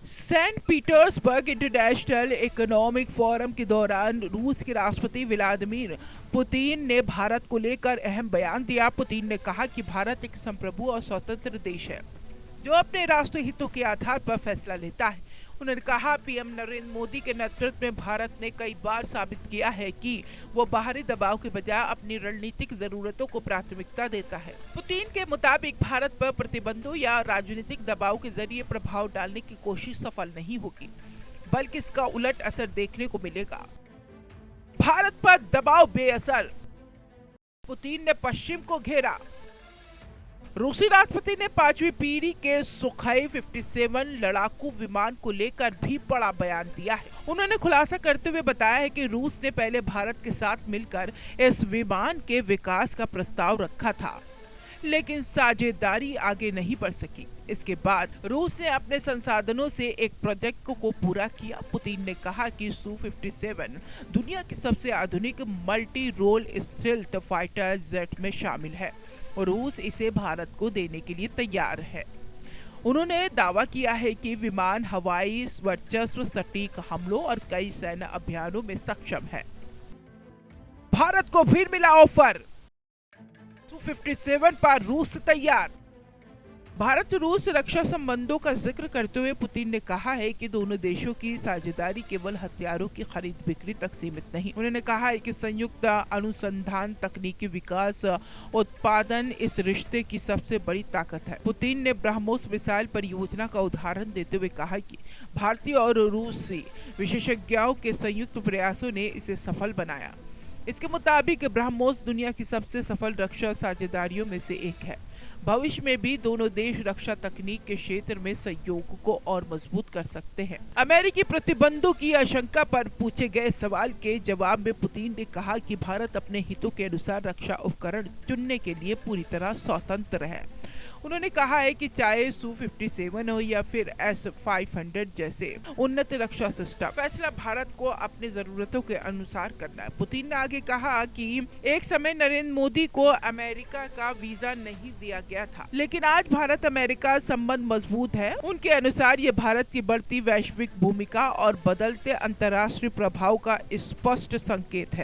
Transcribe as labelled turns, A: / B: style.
A: Saint Petersburg international economic forum के दौरान रूस के राष्ट्रपति व्लादिमीर पुतिन ने भारत को लेकर अहम बयान दिया। पुतिन ने कहा कि भारत एक संप्रभु और स्वतंत्र देश है जो अपने राष्ट्रीय हितों के आधार पर फैसला लेता है। उन्होंने कहा, पीएम नरेंद्र मोदी के नेतृत्व में भारत ने कई बार साबित किया है कि वो बाहरी दबाव के बजाय अपनी रणनीतिक जरूरतों को प्राथमिकता देता है। पुतिन के मुताबिक भारत पर प्रतिबंधों या राजनीतिक दबाव के जरिए प्रभाव डालने की कोशिश सफल नहीं होगी, बल्कि इसका उलट असर देखने को मिलेगा। भारत पर दबाव बेअसर, पुतिन ने पश्चिम को घेरा। रूसी राष्ट्रपति ने 5वीं पीढ़ी के सुखोई 57 लड़ाकू विमान को लेकर भी बड़ा बयान दिया है। उन्होंने खुलासा करते हुए बताया है कि रूस ने पहले भारत के साथ मिलकर इस विमान के विकास का प्रस्ताव रखा था, लेकिन साझेदारी आगे नहीं बढ़ सकी। इसके बाद रूस ने अपने संसाधनों से एक प्रोजेक्ट को पूरा किया। पुतिन ने कहा कि सू-57 दुनिया की सबसे आधुनिक multi role stealth fighter jet में शामिल है और रूस इसे भारत को देने के लिए तैयार है। उन्होंने दावा किया है कि विमान हवाई वर्चस्व, सटीक हमलों और कई सैन्य अभियानों में सक्षम है। भारत को फिर मिला ऑफर, सू-57 पर रूस तैयार। भारत रूस रक्षा संबंधों का जिक्र करते हुए पुतिन ने कहा है कि दोनों देशों की साझेदारी केवल हथियारों की खरीद बिक्री तक सीमित नहीं। उन्होंने कहा है कि संयुक्त अनुसंधान, तकनीकी विकास, उत्पादन इस रिश्ते की सबसे बड़ी ताकत है। पुतिन ने ब्रह्मोस मिसाइल परियोजना का उदाहरण देते हुए कहा कि भारतीय और रूसी विशेषज्ञों के संयुक्त प्रयासों ने इसे सफल बनाया। इसके मुताबिक ब्रह्मोस दुनिया की सबसे सफल रक्षा साझेदारियों में से एक है। भविष्य में भी दोनों देश रक्षा तकनीक के क्षेत्र में सहयोग को और मजबूत कर सकते हैं। अमेरिकी प्रतिबंधों की आशंका पर पूछे गए सवाल के जवाब में पुतिन ने कहा कि भारत अपने हितों के अनुसार रक्षा उपकरण चुनने के लिए पूरी तरह स्वतंत्र है। उन्होंने कहा है कि चाहे सू-57 हो या फिर S-500 जैसे उन्नत रक्षा सिस्टम, फैसला भारत को अपनी जरूरतों के अनुसार करना है। पुतिन ने आगे कहा कि एक समय नरेंद्र मोदी को अमेरिका का वीजा नहीं दिया गया था, लेकिन आज भारत अमेरिका संबंध मजबूत है। उनके अनुसार ये भारत की बढ़ती वैश्विक भूमिका और बदलते अंतर्राष्ट्रीय प्रभाव का स्पष्ट संकेत है।